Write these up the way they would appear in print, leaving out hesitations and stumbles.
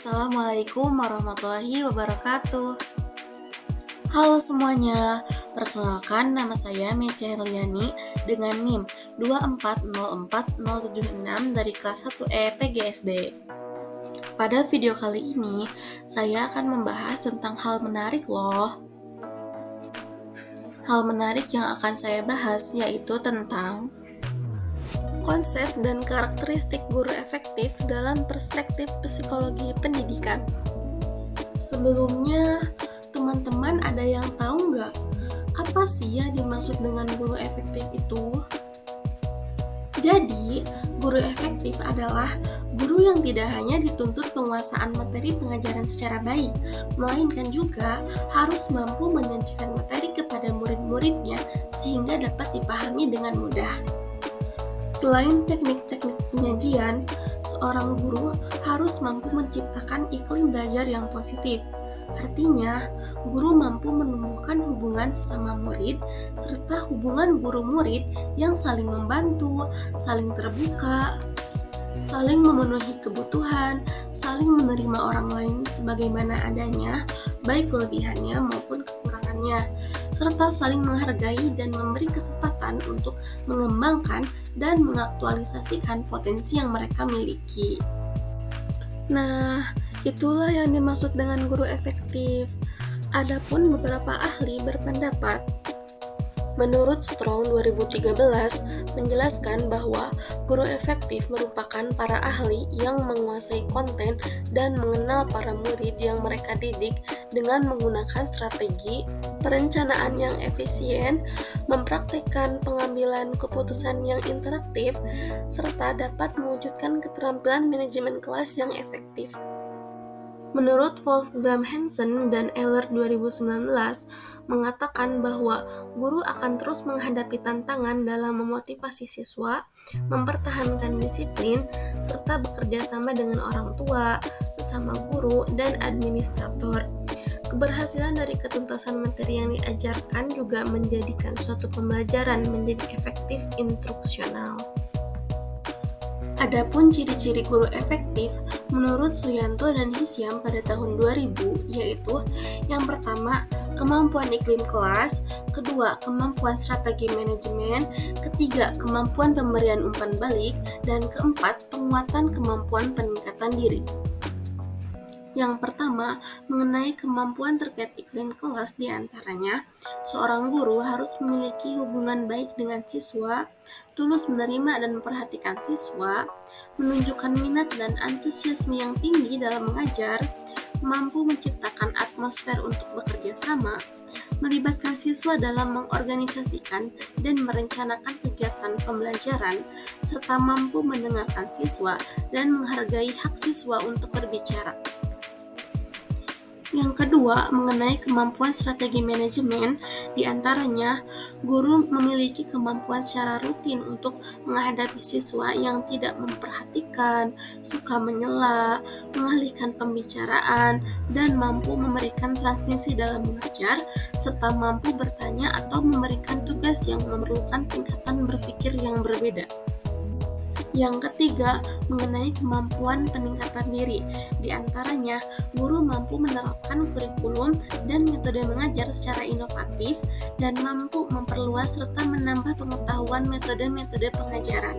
Assalamualaikum warahmatullahi wabarakatuh. Halo semuanya, perkenalkan nama saya Mecha Herliani dengan NIM 2404076 dari kelas 1E PGSD. Pada video kali ini, saya akan membahas tentang hal menarik loh. Hal menarik yang akan saya bahas yaitu tentang konsep dan karakteristik guru efektif dalam perspektif psikologi pendidikan. Sebelumnya, teman-teman ada yang tahu nggak? Apa sih yang dimaksud dengan guru efektif itu? Jadi, guru efektif adalah guru yang tidak hanya dituntut penguasaan materi pengajaran secara baik, melainkan juga harus mampu menyajikan materi kepada murid-muridnya sehingga dapat dipahami dengan mudah. Selain teknik-teknik penyajian, seorang guru harus mampu menciptakan iklim belajar yang positif. Artinya, guru mampu menumbuhkan hubungan sesama murid, serta hubungan guru-murid yang saling membantu, saling terbuka, saling memenuhi kebutuhan, saling menerima orang lain sebagaimana adanya, baik kelebihannya maupun kekurangannya, serta saling menghargai dan memberi kesempatan untuk mengembangkan dan mengaktualisasikan potensi yang mereka miliki. Nah, itulah yang dimaksud dengan guru efektif. Adapun beberapa ahli berpendapat, menurut Strong 2013 menjelaskan bahwa guru efektif merupakan para ahli yang menguasai konten dan mengenal para murid yang mereka didik dengan menggunakan strategi perencanaan yang efisien, mempraktikkan pengambilan keputusan yang interaktif, serta dapat mewujudkan keterampilan manajemen kelas yang efektif. Menurut Wolfram Hansen dan Eller 2019 mengatakan bahwa guru akan terus menghadapi tantangan dalam memotivasi siswa, mempertahankan disiplin, serta bekerja sama dengan orang tua, sesama guru, dan administrator. Keberhasilan dari ketuntasan materi yang diajarkan juga menjadikan suatu pembelajaran menjadi efektif instruksional. Adapun ciri-ciri guru efektif menurut Suyanto dan Hisyam pada tahun 2000 yaitu yang pertama, kemampuan iklim kelas, kedua, kemampuan strategi manajemen, ketiga, kemampuan pemberian umpan balik, dan keempat, penguatan kemampuan peningkatan diri. Yang pertama, mengenai kemampuan terkait iklim kelas diantaranya, seorang guru harus memiliki hubungan baik dengan siswa, tulus menerima dan memperhatikan siswa, menunjukkan minat dan antusiasme yang tinggi dalam mengajar, mampu menciptakan atmosfer untuk bekerja sama, melibatkan siswa dalam mengorganisasikan dan merencanakan kegiatan pembelajaran, serta mampu mendengarkan siswa dan menghargai hak siswa untuk berbicara. Yang kedua, mengenai kemampuan strategi manajemen, diantaranya guru memiliki kemampuan secara rutin untuk menghadapi siswa yang tidak memperhatikan, suka menyela, mengalihkan pembicaraan, dan mampu memberikan transisi dalam mengajar, serta mampu bertanya atau memberikan tugas yang memerlukan tingkatan berpikir yang berbeda. Yang ketiga, mengenai kemampuan peningkatan diri. Di antaranya, guru mampu menerapkan kurikulum dan metode mengajar secara inovatif dan mampu memperluas serta menambah pengetahuan metode-metode pengajaran.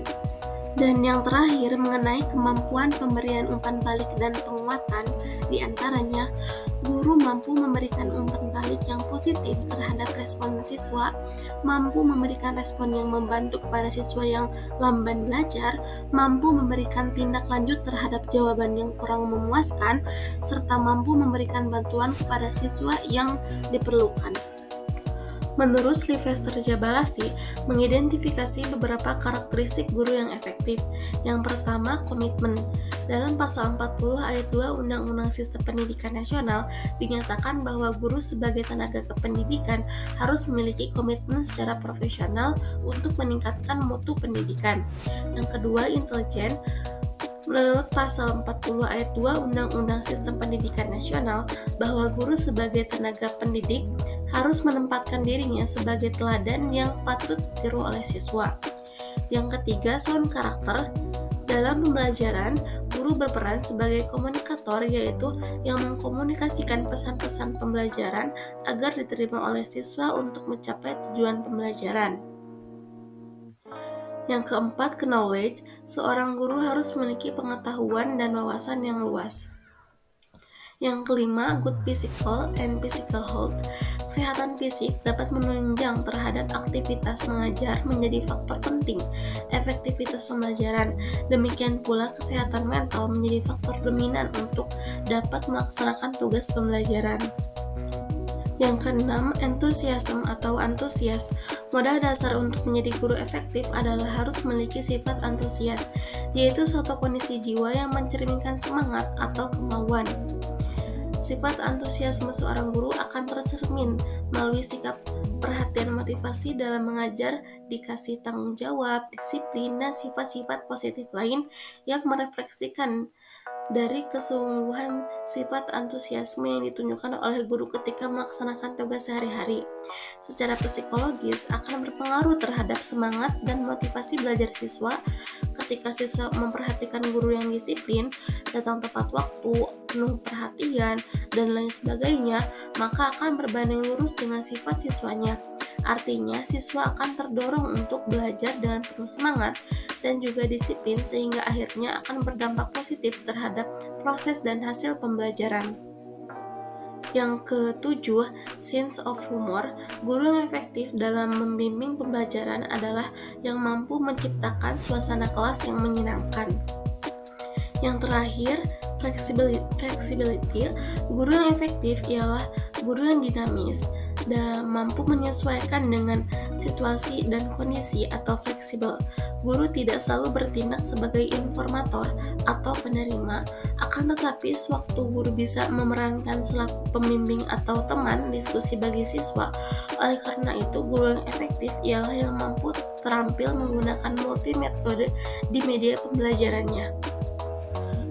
Dan yang terakhir, mengenai kemampuan pemberian umpan balik dan penguatan, di antaranya, guru mampu memberikan umpan balik yang positif terhadap respon siswa, mampu memberikan respon yang membantu kepada siswa yang lamban belajar, mampu memberikan tindak lanjut terhadap jawaban yang kurang memuaskan, serta mampu memberikan bantuan kepada siswa yang diperlukan. Menurut Sylvester Jabalasi, mengidentifikasi beberapa karakteristik guru yang efektif. Yang pertama, komitmen. Dalam pasal 40 ayat 2 Undang-Undang Sistem Pendidikan Nasional dinyatakan bahwa guru sebagai tenaga kependidikan harus memiliki komitmen secara profesional untuk meningkatkan mutu pendidikan. Yang kedua, intelijen. Menurut pasal 40 ayat 2 Undang-Undang Sistem Pendidikan Nasional, bahwa guru sebagai tenaga pendidik harus menempatkan dirinya sebagai teladan yang patut ditiru oleh siswa. Yang ketiga, sound karakter. Dalam pembelajaran, guru guru berperan sebagai komunikator, yaitu yang mengkomunikasikan pesan-pesan pembelajaran agar diterima oleh siswa untuk mencapai tujuan pembelajaran. Yang keempat, knowledge. Seorang guru harus memiliki pengetahuan dan wawasan yang luas. Yang kelima, good physical and physical health. Kesehatan fisik dapat menunjang terhadap aktivitas mengajar menjadi faktor penting efektivitas pembelajaran. Demikian pula kesehatan mental menjadi faktor dominan untuk dapat melaksanakan tugas pembelajaran. Yang keenam, enthusiasm atau antusias. Modal dasar untuk menjadi guru efektif adalah harus memiliki sifat antusias, yaitu suatu kondisi jiwa yang mencerminkan semangat atau kemauan. Sifat antusiasme seorang guru akan tercermin melalui sikap perhatian motivasi dalam mengajar, dikasih tanggung jawab, disiplin, dan sifat-sifat positif lain yang merefleksikan dari kesungguhan sifat antusiasme yang ditunjukkan oleh guru ketika melaksanakan tugas sehari-hari. Secara psikologis akan berpengaruh terhadap semangat dan motivasi belajar siswa. Ketika siswa memperhatikan guru yang disiplin, datang tepat waktu, penuh perhatian, dan lain sebagainya, maka akan berbanding lurus dengan sifat siswanya. Artinya, siswa akan terdorong untuk belajar dengan penuh semangat dan juga disiplin sehingga akhirnya akan berdampak positif terhadap proses dan hasil pembelajaran. Yang ketujuh, sense of humor. Guru yang efektif dalam membimbing pembelajaran adalah yang mampu menciptakan suasana kelas yang menyenangkan. Yang terakhir, flexibility. Guru yang efektif ialah guru yang dinamis dan mampu menyesuaikan dengan situasi dan kondisi atau fleksibel. Guru tidak selalu bertindak sebagai informator atau penerima, akan tetapi sewaktu guru bisa memerankan selaku pembimbing atau teman diskusi bagi siswa. Oleh karena itu, guru yang efektif ialah yang mampu terampil menggunakan multimetode di media pembelajarannya.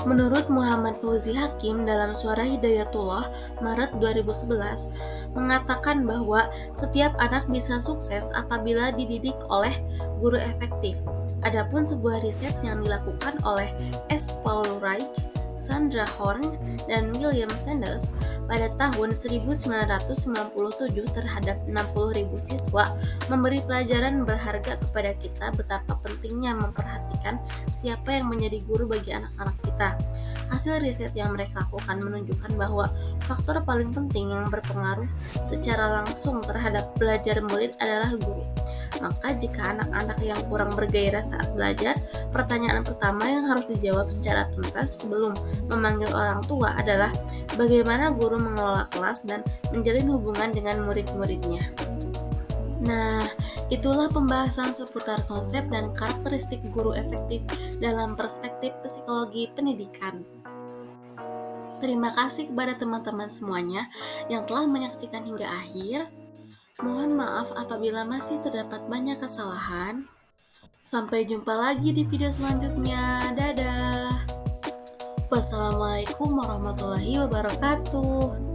Menurut Muhammad Fauzi Hakim dalam Suara Hidayatullah Maret 2011 mengatakan bahwa setiap anak bisa sukses apabila dididik oleh guru efektif. Adapun sebuah riset yang dilakukan oleh S. Paul Reich, Sandra Horn, dan William Sanders pada tahun 1997 terhadap 60.000 siswa memberi pelajaran berharga kepada kita betapa pentingnya memperhatikan siapa yang menjadi guru bagi anak-anak kita. Hasil riset yang mereka lakukan menunjukkan bahwa faktor paling penting yang berpengaruh secara langsung terhadap belajar murid adalah guru. Maka jika anak-anak yang kurang bergairah saat belajar, pertanyaan pertama yang harus dijawab secara tuntas sebelum memanggil orang tua adalah bagaimana guru mengelola kelas dan menjalin hubungan dengan murid-muridnya. Nah, itulah pembahasan seputar konsep dan karakteristik guru efektif dalam perspektif psikologi pendidikan. Terima kasih kepada teman-teman semuanya yang telah menyaksikan hingga akhir. Mohon maaf apabila masih terdapat banyak kesalahan. Sampai jumpa lagi di video selanjutnya. Dadah. Wassalamualaikum warahmatullahi wabarakatuh.